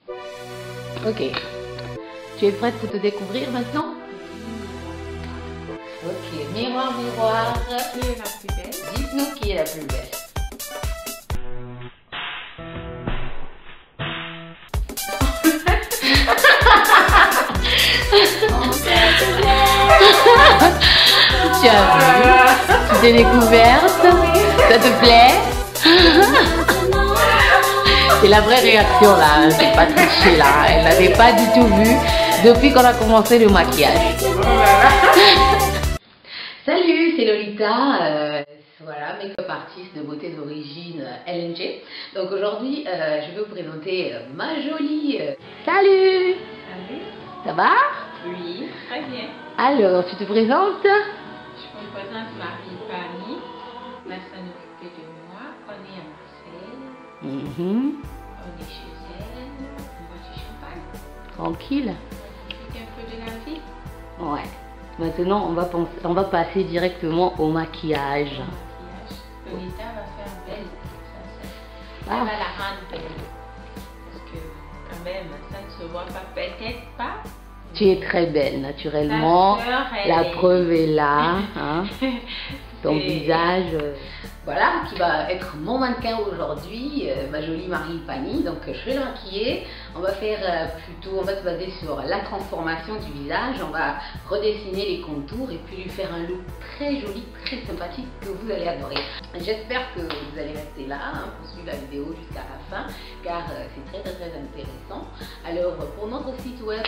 Ok. Tu es prête pour te découvrir maintenant? Ok. Miroir, miroir. Qui est la plus belle? Dites-nous qui est la plus belle. Tu as vu? Tu t'es découverte? Ça te plaît? C'est la vraie réaction là, c'est pas triché là. Elle n'avait pas du tout vu depuis qu'on a commencé le maquillage. Salut, c'est Lolita, voilà, make-up artiste de beauté d'origine LNG. Donc aujourd'hui, je vais vous présenter ma jolie. Salut! Salut. Ça va? Oui, très bien. Alors, tu te présentes? Je me présente Marie Pani. Ma s'en occuper de moi. On est à Marseille. On est chez elle. On boit du champagne. Tranquille. On profite un peu de la vie. Ouais. Maintenant, on va passer directement au maquillage. Le maquillage. Lolita va faire belle. Ça Ah. va la rendre belle. Parce que quand même, ça ne se voit pas. Peut-être pas. Tu es très belle, naturellement. Ta sœur, elle La est- preuve est là. Hein. Ton C'est- visage. Voilà, qui va être mon mannequin aujourd'hui, ma jolie Marie Pani. Donc je vais la maquiller. On va faire plutôt, on va se baser sur la transformation du visage. On va redessiner les contours et puis lui faire un look très joli, très sympathique que vous allez adorer. J'espère que vous allez rester là pour suivre la vidéo jusqu'à la fin, car c'est très intéressant. Alors pour notre site web,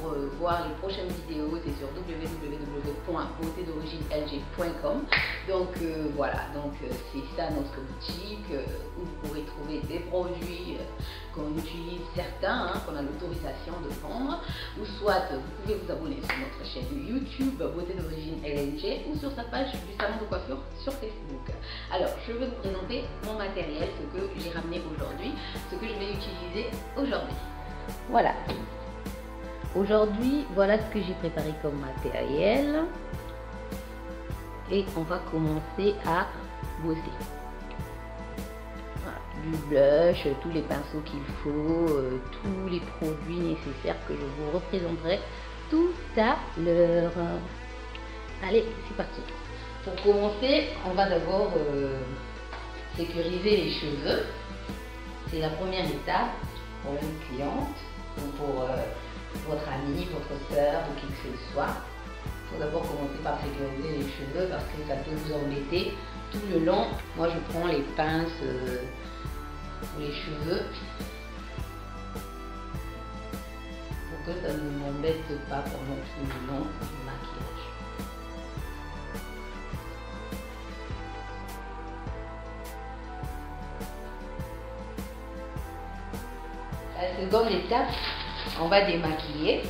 pour voir les prochaines vidéos, c'est sur www.beautédoriginelg.com. Donc voilà, donc c'est ça notre boutique où vous pourrez trouver des produits qu'on utilise certains, qu'on a l'autorisation de vendre, ou soit vous pouvez vous abonner sur notre chaîne YouTube Beauté d'origine LNG ou sur sa page du salon de coiffure sur Facebook. Alors je vais vous présenter mon matériel, ce que j'ai ramené aujourd'hui, ce que je vais utiliser aujourd'hui. Voilà. Aujourd'hui, voilà ce que j'ai préparé comme matériel. Et on va commencer à bosser. Voilà, du blush, tous les pinceaux qu'il faut, tous les produits nécessaires que je vous représenterai tout à l'heure. Allez, c'est parti. Pour commencer, on va d'abord sécuriser les cheveux. C'est la première étape pour une cliente ou pour votre amie, votre soeur ou qui que ce soit. Il faut d'abord commencer par sécuriser les cheveux parce que ça peut vous embêter tout le long. Moi je prends les pinces pour les cheveux pour que ça ne m'embête pas pendant tout le long du maquillage. La seconde étape, on va démaquiller.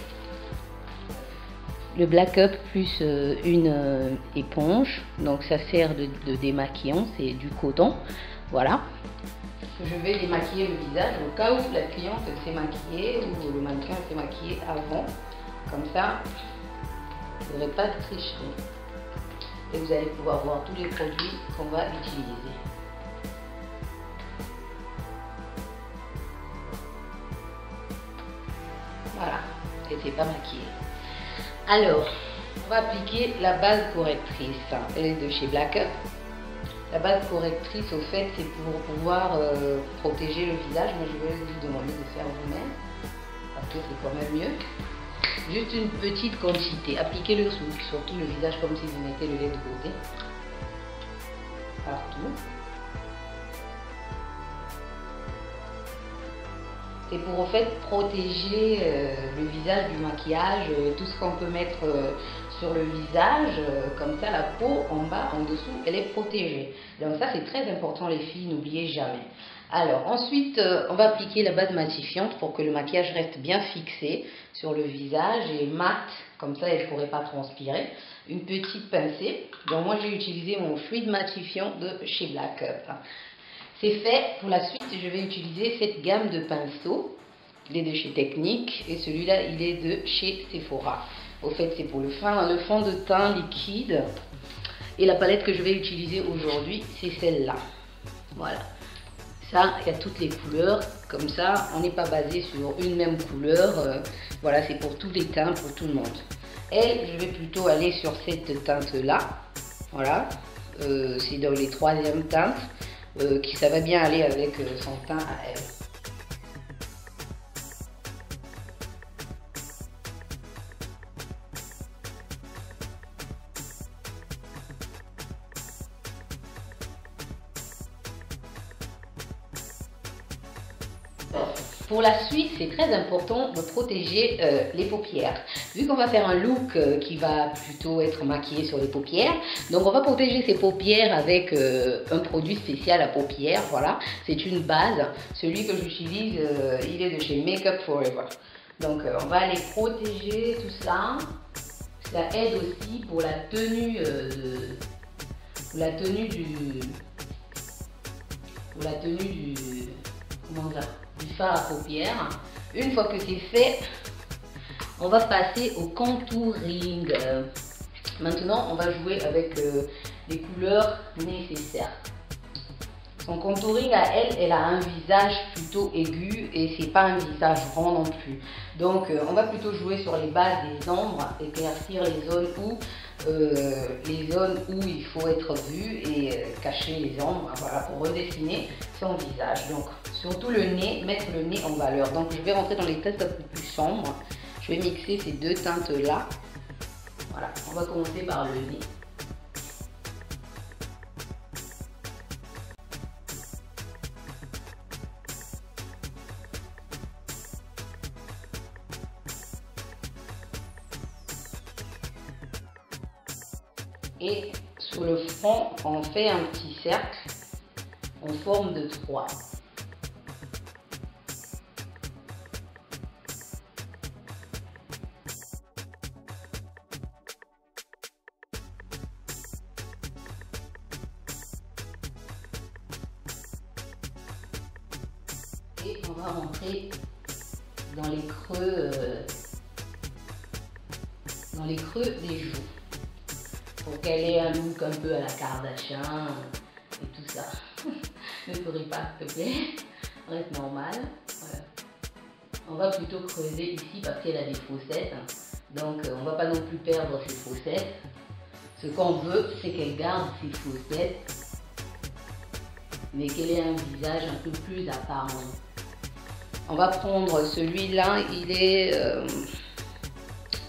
Le Black Up plus une éponge, donc ça sert de démaquillant, c'est du coton, voilà. Je vais démaquiller le visage au cas où la cliente s'est maquillée ou le mannequin s'est maquillé avant, comme ça vous n'aurez pas de tricherie et vous allez pouvoir voir tous les produits qu'on va utiliser. Voilà, et c'est pas maquillé. Alors, on va appliquer la base correctrice. Elle est de chez Black Up. La base correctrice, au fait, c'est pour pouvoir protéger le visage. Mais je vais vous demander de faire vous-même, parce que c'est quand même mieux. Juste une petite quantité. Appliquez-le sur tout le visage comme si vous mettez le lait de côté. Partout. C'est pour au fait protéger le visage du maquillage, tout ce qu'on peut mettre sur le visage, comme ça la peau en bas, en dessous, elle est protégée. Donc ça c'est très important les filles, n'oubliez jamais. Alors ensuite, on va appliquer la base matifiante pour que le maquillage reste bien fixé sur le visage et mat, comme ça elle ne pourrait pas transpirer. Une petite pincée, donc moi j'ai utilisé mon fluide matifiant de chez Black Up. C'est fait. Pour la suite, je vais utiliser cette gamme de pinceaux. Il est de chez Technique et celui-là, il est de chez Sephora. Au fait, c'est pour le fond de teint liquide. Et la palette que je vais utiliser aujourd'hui, c'est celle-là. Voilà. Ça, il y a toutes les couleurs. Comme ça, on n'est pas basé sur une même couleur. Voilà, c'est pour tous les teints, pour tout le monde. Elle, je vais plutôt aller sur cette teinte-là. Voilà, c'est dans les 3e teintes. Qui ça va bien aller avec son teint à elle. Pour la suite, c'est très important de protéger les paupières. Vu qu'on va faire un look qui va plutôt être maquillé sur les paupières, donc on va protéger ses paupières avec un produit spécial à paupières. Voilà, c'est une base. Celui que j'utilise, il est de chez Make Up For Ever. Donc on va aller protéger tout ça. Ça aide aussi pour la tenue du fard à paupières. Une fois que c'est fait, on va passer au contouring. Maintenant, on va jouer avec les couleurs nécessaires. Son contouring à elle, elle a un visage plutôt aigu et c'est pas un visage rond non plus. Donc, on va plutôt jouer sur les bases des ombres, éclaircir les zones où il faut être vu et cacher les ombres, voilà, pour redessiner son visage. Donc, surtout le nez, mettre le nez en valeur. Donc, je vais rentrer dans les teintes un peu plus sombres. Je vais mixer ces deux teintes-là. Voilà, on va commencer par le nez. Et sur le front, on fait un petit cercle en forme de 3. Et on va rentrer dans les creux des joues, pour qu'elle ait un look un peu à la Kardashian et tout ça. Ne souris pas, s'il te plaît. Reste normal. Voilà. On va plutôt creuser ici parce qu'elle a des fossettes. Donc, on va pas non plus perdre ses fossettes. Ce qu'on veut, c'est qu'elle garde ses fossettes, mais qu'elle ait un visage un peu plus apparent. On va prendre celui-là. Il est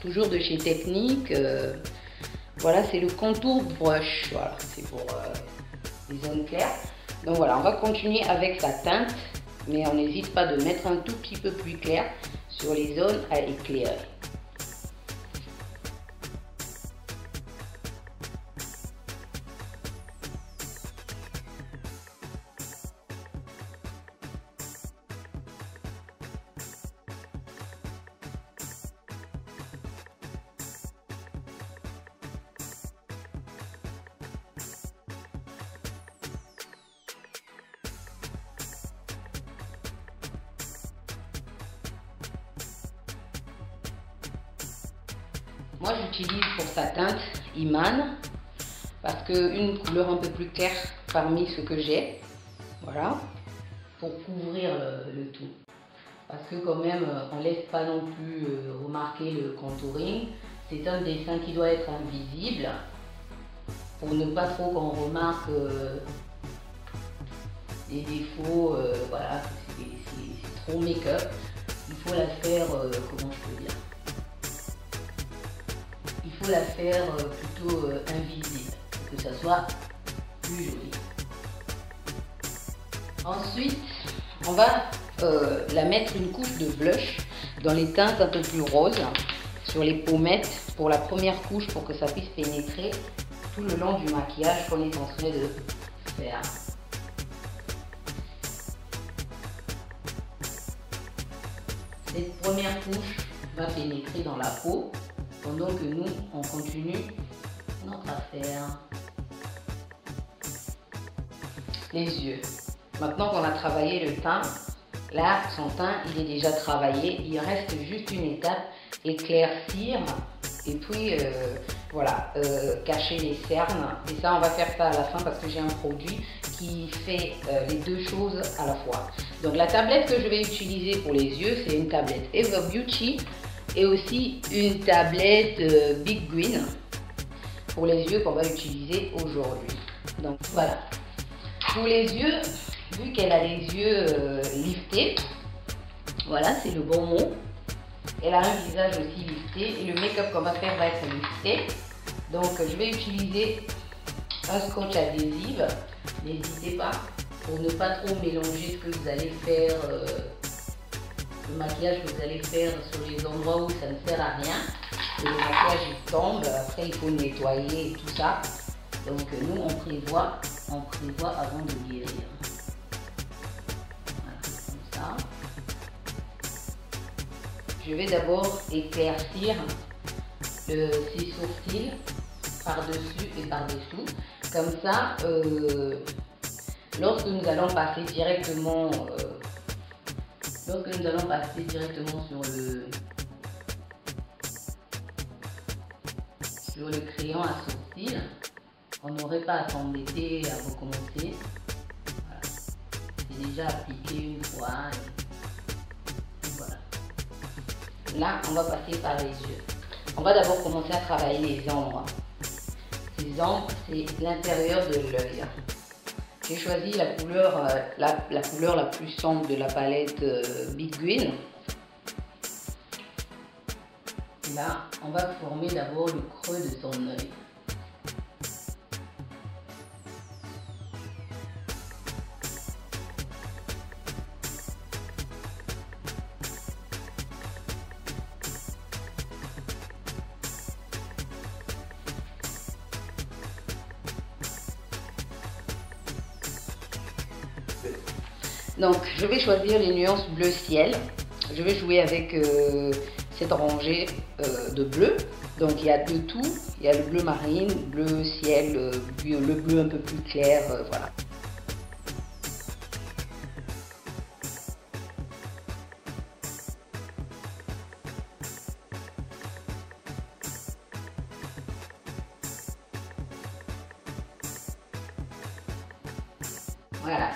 toujours de chez Technique. Voilà, c'est le contour brush. Voilà, c'est pour les zones claires. Donc voilà, on va continuer avec sa teinte, mais on n'hésite pas de mettre un tout petit peu plus clair sur les zones à éclairer. Moi, j'utilise pour sa teinte Iman parce qu'une couleur un peu plus claire parmi ce que j'ai, voilà, pour couvrir le tout. Parce que quand même, on ne laisse pas non plus remarquer le contouring. C'est un dessin qui doit être invisible pour ne pas trop qu'on remarque les défauts, voilà, c'est trop make-up. Il faut la faire, comment je peux dire, il faut la faire plutôt invisible pour que ça soit plus joli. Ensuite, on va la mettre une couche de blush dans les teintes un peu plus roses sur les pommettes pour la première couche, pour que ça puisse pénétrer tout le long du maquillage qu'on est en train de faire. Cette première couche va pénétrer dans la peau pendant que nous, on continue notre affaire. Les yeux. Maintenant qu'on a travaillé le teint, là, son teint, il est déjà travaillé. Il reste juste une étape, éclaircir et puis voilà, cacher les cernes. Et ça, on va faire ça à la fin parce que j'ai un produit qui fait les deux choses à la fois. Donc la tablette que je vais utiliser pour les yeux, c'est une tablette Ever Beauty et aussi une tablette Big Green pour les yeux qu'on va utiliser aujourd'hui. Donc voilà. Pour les yeux, vu qu'elle a les yeux liftés, voilà, c'est le bon mot. Elle a un visage aussi lifté et le make-up qu'on va faire va être lifté. Donc je vais utiliser un scotch adhésif. N'hésitez pas pour ne pas trop mélanger ce que vous allez faire, le maquillage que vous allez faire sur les endroits où ça ne sert à rien. Et le maquillage il tombe, après il faut nettoyer et tout ça. Donc nous on prévoit avant de guérir. Voilà, comme ça. Je vais d'abord éclaircir ces sourcils par-dessus et par-dessous. Comme ça, lorsque nous allons passer directement sur le crayon à sourcils, on n'aurait pas à s'embêter à recommencer. Voilà. C'est déjà appliqué une fois. Et voilà. Là, on va passer par les yeux. On va d'abord commencer à travailler les ombres. Ces ombres, c'est l'intérieur de l'œil. J'ai choisi la couleur la plus sombre de la palette Big Green. Là, on va former d'abord le creux de son œil. Donc, je vais choisir les nuances bleu ciel. Je vais jouer avec cette rangée de bleu. Donc, il y a de tout. Il y a le bleu marine, bleu ciel, le bleu un peu plus clair, voilà. Voilà.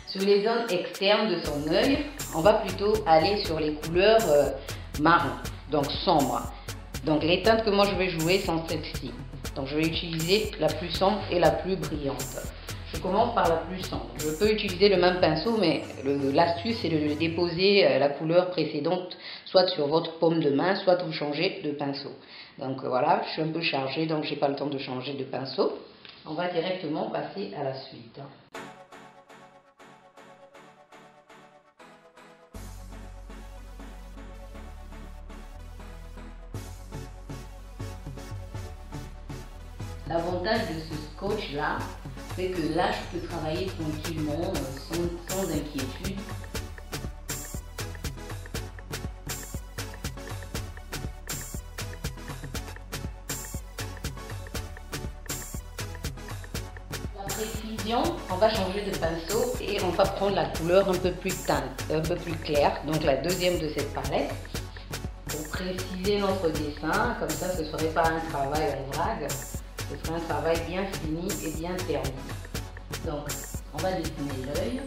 Sur les zones externes de son œil, on va plutôt aller sur les couleurs marron, donc sombre. Donc les teintes que moi je vais jouer sont celles-ci. Donc je vais utiliser la plus sombre et la plus brillante. Je commence par la plus sombre. Je peux utiliser le même pinceau, mais l'astuce c'est de déposer la couleur précédente soit sur votre paume de main, soit vous changez de pinceau. Donc voilà, je suis un peu chargée, donc j'ai pas le temps de changer de pinceau. On va directement passer à la suite. L'avantage de ce scotch là, c'est que là je peux travailler tranquillement, sans inquiétude. La précision, on va changer de pinceau et on va prendre la couleur un peu plus claire, donc la deuxième de cette palette, pour préciser notre dessin, comme ça ce ne serait pas un travail en vrague. Ce sera un travail bien fini et bien terminé. Donc, on va dessiner l'œil.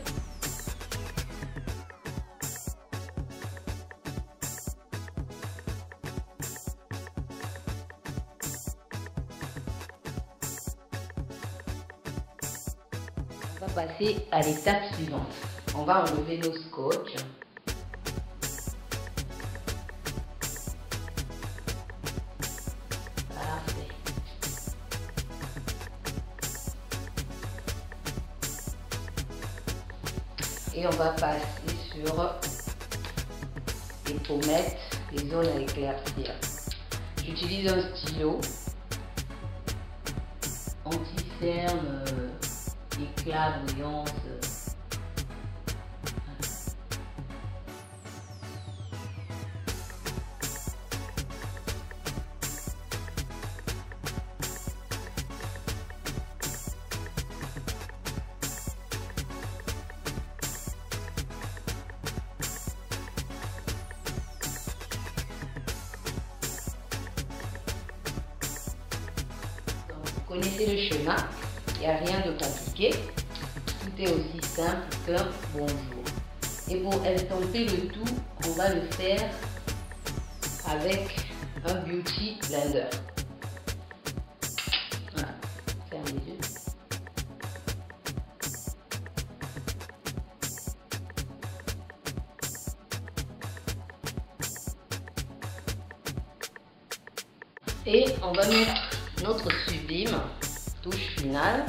On va passer à l'étape suivante. On va enlever nos scotch. Et on va passer sur les pommettes, les zones à éclaircir. J'utilise un stylo anti-cerne, éclat, brillance. Vous connaissez le chemin, il n'y a rien de compliqué. c'est aussi simple qu'un bonjour. Et pour estomper le tout, on va le faire avec un beauty blender. Voilà, ferme les yeux. Et on va mettre notre sublime touche finale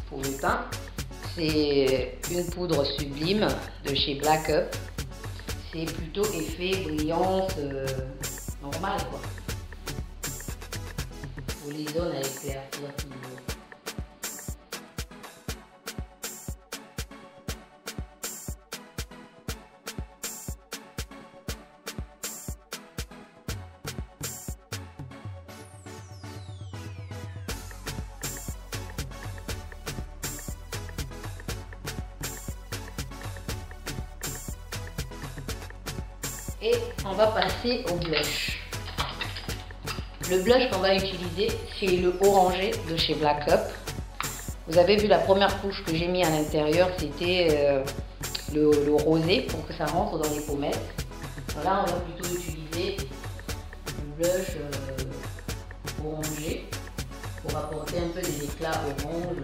pour le teint. C'est une poudre sublime de chez Black Up. C'est plutôt effet brillance normal quoi. Pour les zones à éclaircir toujours. Et on va passer au blush. Le blush qu'on va utiliser, c'est le orangé de chez Black Up. Vous avez vu la première couche que j'ai mis à l'intérieur, c'était le rosé pour que ça rentre dans les pommettes. Là, on va plutôt utiliser le blush orangé pour apporter un peu des éclats orange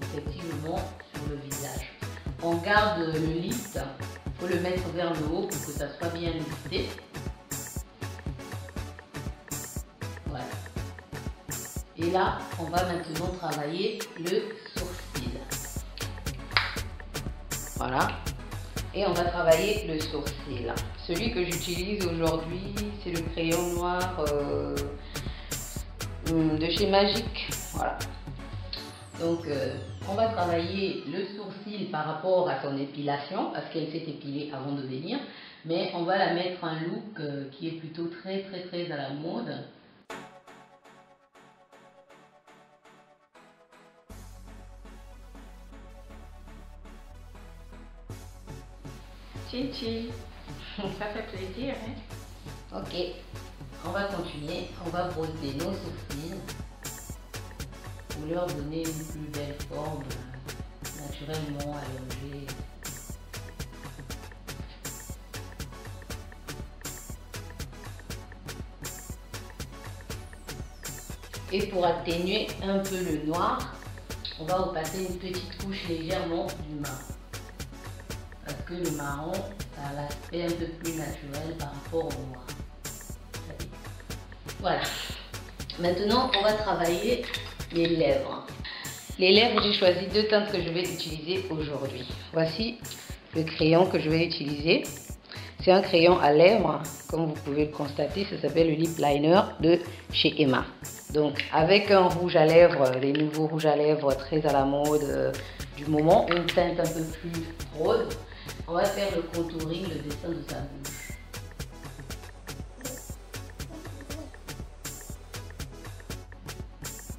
effectivement sur le visage. On garde le lift. Il faut le mettre vers le haut pour que ça soit bien listé. Voilà. Et là, on va maintenant travailler le sourcil. Voilà. Et on va travailler le sourcil. Celui que j'utilise aujourd'hui, c'est le crayon noir de chez Magic. Voilà. Donc, on va travailler le sourcil par rapport à son épilation, parce qu'elle s'est épilée avant de venir, mais on va la mettre un look qui est plutôt très à la mode. Chichi, ça fait plaisir, hein? Ok, on va continuer, on va brosser nos sourcils pour leur donner une plus belle forme, naturellement allongée. Et pour atténuer un peu le noir, on va repasser une petite couche légèrement du marron. Parce que le marron, ça a l'aspect un peu plus naturel par rapport au noir. Voilà. Maintenant, on va travailler les lèvres. Les lèvres, j'ai choisi deux teintes que je vais utiliser aujourd'hui. Voici le crayon que je vais utiliser. C'est un crayon à lèvres, comme vous pouvez le constater, ça s'appelle le Lip Liner de chez Emma. Donc avec un rouge à lèvres, les nouveaux rouges à lèvres très à la mode du moment, une teinte un peu plus rose, on va faire le contouring, le dessin de sa bouche.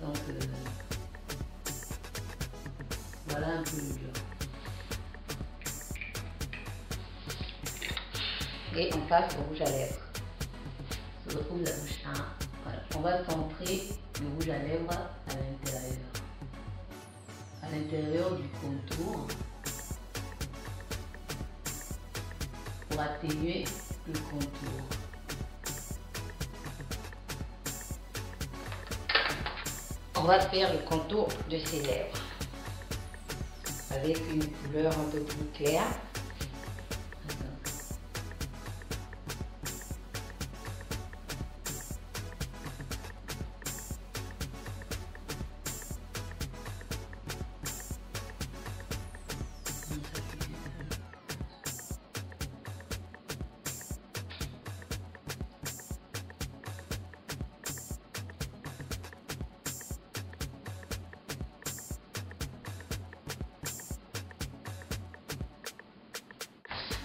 Donc voilà un peu le job. Et on passe au rouge à lèvres. On retrouve la bouche 1. Voilà. On va centrer le rouge à lèvres à l'intérieur. À l'intérieur du contour. Pour atténuer le contour. On va faire le contour de ses lèvres. Avec une couleur un peu plus claire.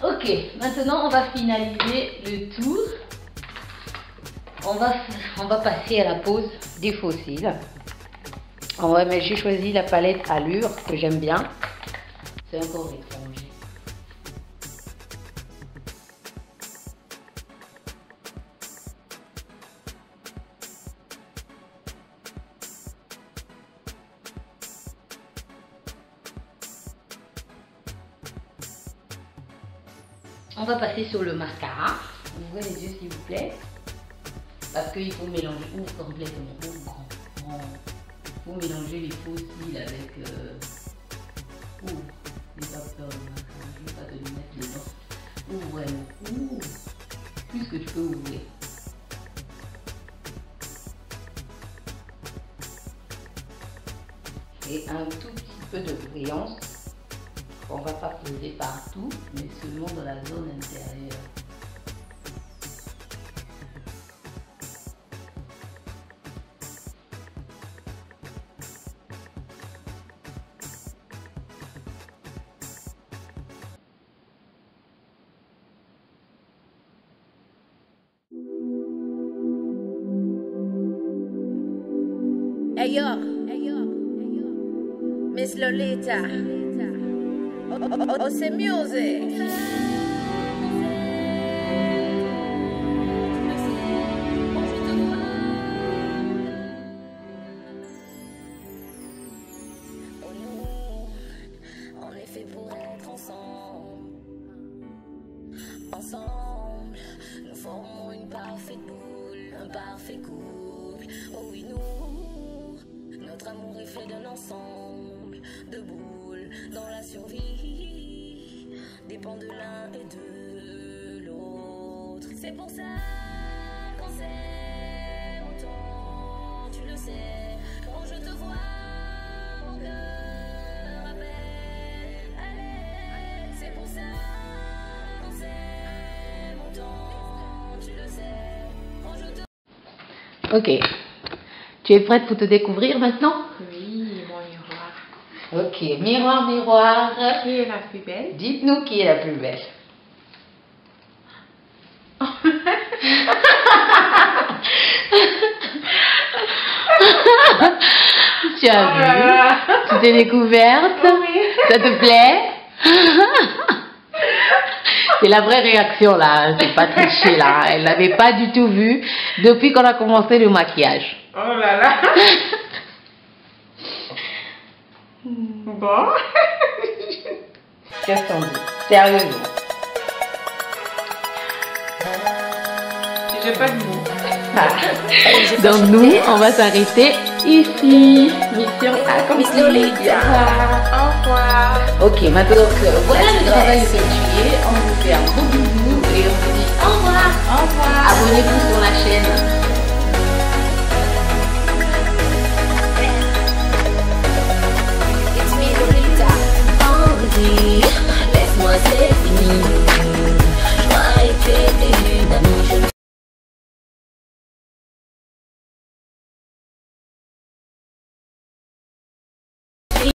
Ok, maintenant on va finaliser le tour. On va passer à la pose des faux cils. J'ai choisi la palette Allure que j'aime bien. C'est encore étranger. On va passer sur le mascara. Ouvrez les yeux s'il vous plaît. Parce qu'il faut mélanger complètement. Il faut mélanger les faux cils avec... Ouh, j'ai pas peur de mascara. Je ne vais pas te le mettre dedans. Ouvrez-le. Plus que tu peux ouvrir. Et un tout petit peu de brillance. On ne va pas poser partout, mais seulement dans la zone intérieure. Hey yo, Miss Lolita. Oh, c'est music. On est fait pour être ensemble. Ensemble, nous formons une parfaite boule, un parfait couple. Oh oui, notre amour est fait d'un ensemble de boules dans la survie, dépend de l'un et de l'autre. C'est pour ça qu'on s'aime autant, tu le sais. Quand je te vois, mon cœur appelle. Allez, c'est pour ça qu'on s'aime autant, tu le sais. Quand je te... Ok. Tu es prête pour te découvrir maintenant? Oui, mon miroir. Ok, miroir, miroir. Qui est la plus belle? Dites-nous qui est la plus belle. Tu as vu? Tu t'es découverte? Oui. Ça te plaît? C'est la vraie réaction là, c'est pas triché là. Elle n'avait pas du tout vu depuis qu'on a commencé le maquillage. Oh là là. Bon. Qu'est-ce qu'on dit? Sérieusement. J'ai pas de mots. Donc nous, on va s'arrêter ici. Mission accomplie. Au revoir. Au revoir. Ok, maintenant voilà le travail effectué. On vous fait un gros bisou.